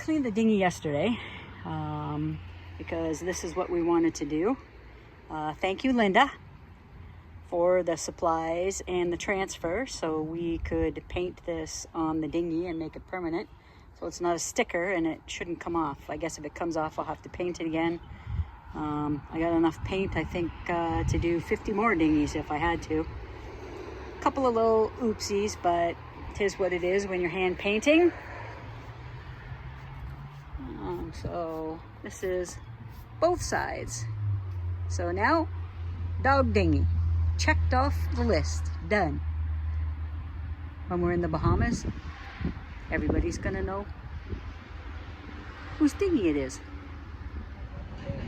cleaned the dinghy yesterday because this is what we wanted to do. Thank you, Linda, for the supplies and the transfer so we could paint this on the dinghy and make it permanent. So it's not a sticker and it shouldn't come off. I guess if it comes off, I'll have to paint it again. I got enough paint, I think, to do 50 more dinghies if I had to. A couple of little oopsies, but it is what it is when you're hand painting. So this is both sides. So now, dog dinghy. Checked off the list. Done. When we're in the Bahamas, everybody's gonna know whose dinghy it is.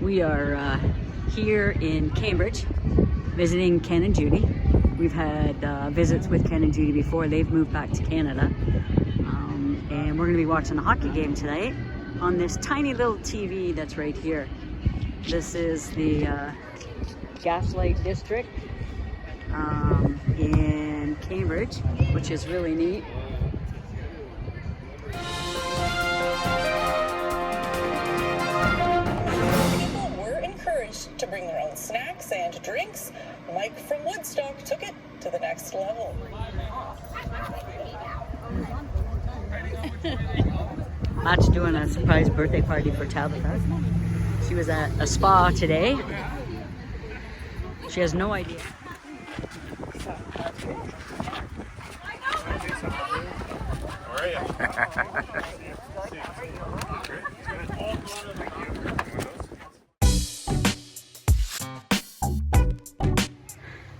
We are here in Cambridge visiting Ken and Judy. We've had visits with Ken and Judy before. They've moved back to Canada. And we're gonna be watching a hockey game tonight on this tiny little TV that's right here. This is the Gaslight District in Cambridge, which is really neat. People were encouraged to bring their own snacks and drinks. Mike from Woodstock took it to the next level. Matt's doing a surprise birthday party for Tabitha. She was at a spa today. She has no idea.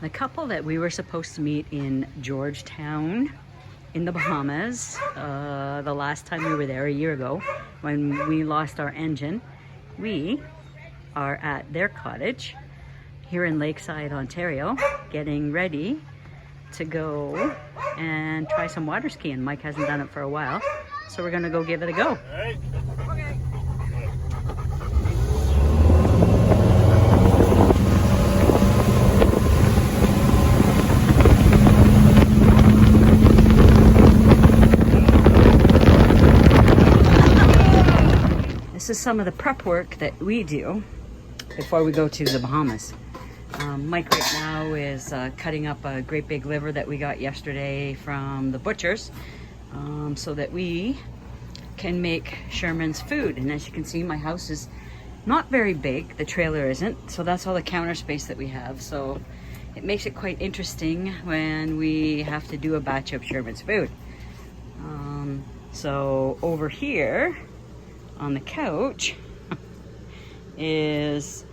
The couple that we were supposed to meet in Georgetown in the Bahamas, the last time we were there a year ago when we lost our engine, we are at their cottage here in Lakeside, Ontario, getting ready to go and try some water skiing. Mike hasn't done it for a while, so we're gonna go give it a go. This is some of the prep work that we do before we go to the Bahamas. Mike right now is cutting up a great big liver that we got yesterday from the butchers so that we can make Sherman's food. And as you can see, my house is not very big. The trailer isn't, so that's all the counter space that we have. So it makes it quite interesting when we have to do a batch of Sherman's food. So over here on the couch is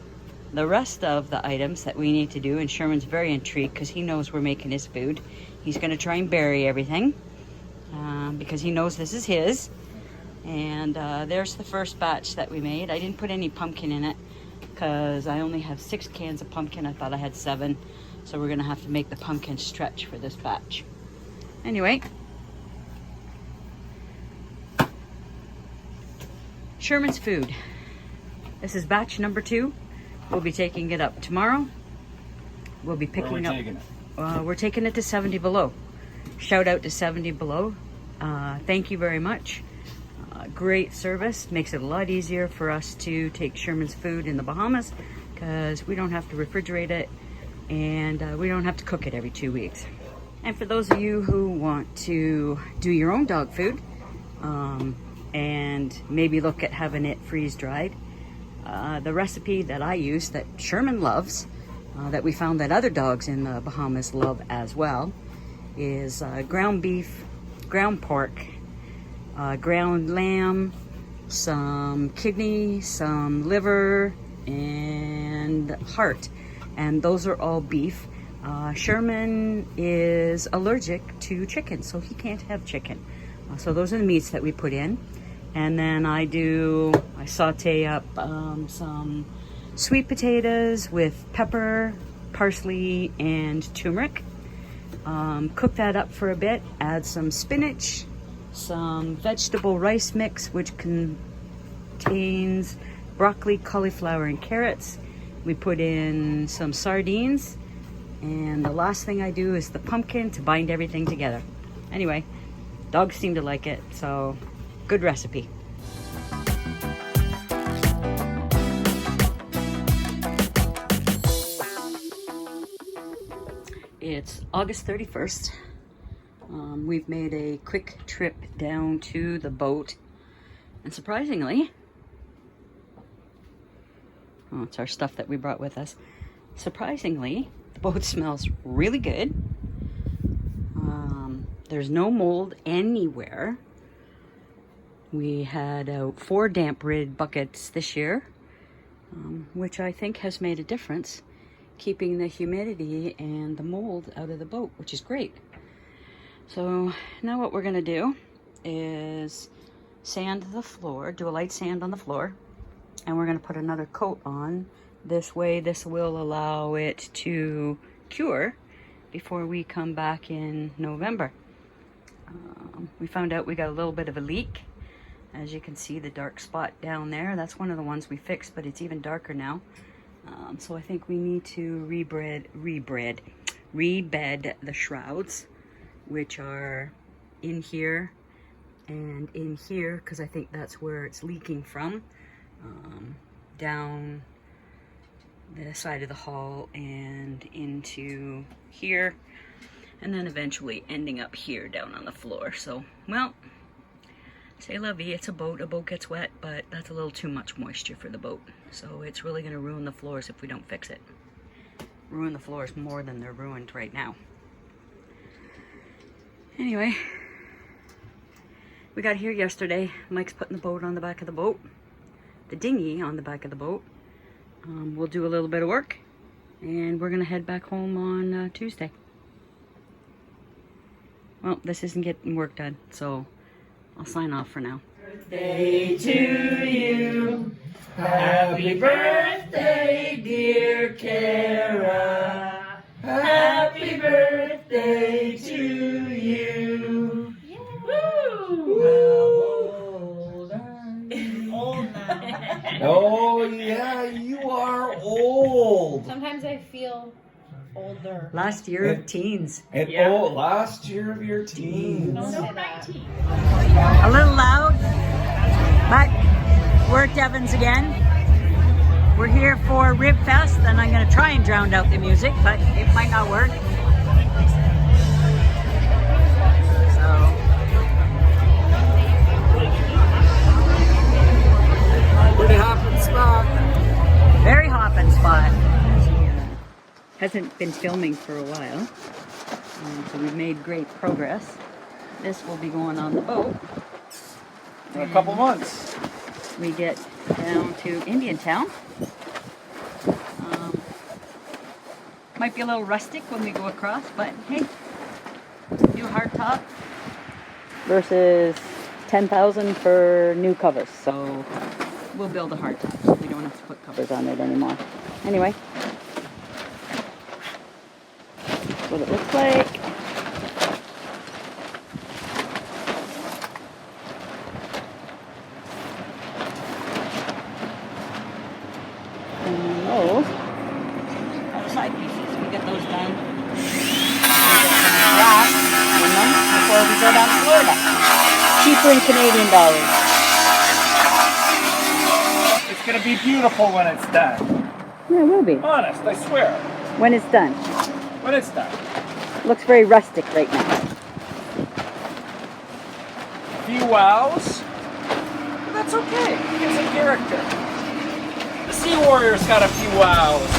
the rest of the items that we need to do, and Sherman's very intrigued because he knows we're making his food. He's going to try and bury everything because he knows this is his. And there's the first batch that we made. I didn't put any pumpkin in it because I only have 6 cans of pumpkin. I thought I had 7, so we're going to have to make the pumpkin stretch for this batch. Anyway, Sherman's food. This is batch number 2. We'll be taking it up tomorrow. We'll be picking up. We're taking it to 70 Below. Shout out to 70 Below. Thank you very much. Great service. Makes it a lot easier for us to take Sherman's food in the Bahamas because we don't have to refrigerate it and we don't have to cook it every 2 weeks. And for those of you who want to do your own dog food and maybe look at having it freeze dried, the recipe that I use that Sherman loves, that we found that other dogs in the Bahamas love as well, is ground beef, ground pork, ground lamb, some kidney, some liver, and heart. And those are all beef. Sherman is allergic to chicken, so he can't have chicken. So those are the meats that we put in. And then I saute up some sweet potatoes with pepper, parsley, and turmeric. Cook that up for a bit, add some spinach, some vegetable rice mix, which contains broccoli, cauliflower, and carrots. We put in some sardines, and the last thing I do is the pumpkin to bind everything together. Anyway, dogs seem to like it, so good recipe. It's August 31st. We've made a quick trip down to the boat, and surprisingly, oh, it's our stuff that we brought with us. Surprisingly, the boat smells really good. There's no mold anywhere. We had 4 damp rid buckets this year, which I think has made a difference, keeping the humidity and the mold out of the boat, which is great. So now what we're gonna do is sand the floor, do a light sand on the floor, and we're gonna put another coat on. This way, this will allow it to cure before we come back in November. We found out we got a little bit of a leak. As you can see, the dark spot down there, that's one of the ones we fixed, but it's even darker now. So I think we need to rebed the shrouds, which are in here and in here, because I think that's where it's leaking from, down the side of the hull and into here, and then eventually ending up here down on the floor. So, well, c'est la vie, it's a boat gets wet, but that's a little too much moisture for the boat. So it's really gonna ruin the floors if we don't fix it. Ruin the floors more than they're ruined right now. Anyway, we got here yesterday. Mike's putting the boat on the back of the boat, the dinghy on the back of the boat. We'll do a little bit of work, and we're gonna head back home on Tuesday. Well, this isn't getting work done, so I'll sign off for now. Birthday to you. Happy birthday, dear Kara. Happy birthday to you. Woo! How old are you? Old now. Oh yeah, you are old. Sometimes I feel older. Last year of teens. And oh, last year of your teens. Don't say that. A little loud, but we're at Devon's again. We're here for Rib Fest, and I'm going to try and drown out the music, but it might not work. So, Pretty hopping spot. very hopping spot. Hasn't been filming for a while, so we've made great progress. This will be going on the boat. In a couple months. We get down to Indian Town. Might be a little rustic when we go across, but hey, new hardtop versus 10,000 for new covers. So we'll build a hardtop so we don't have to put covers on it anymore. Anyway, that's what it looks like. And those are the side pieces. We get those done. We get some brass in them before we go down to Florida. Cheaper in Canadian dollars. It's gonna be beautiful when it's done. Yeah, it will be. Honest, I swear. When it's done. When it's done. Looks very rustic right now. Few wows. But that's okay. It gives a character. The Sea Warrior's got a few wows.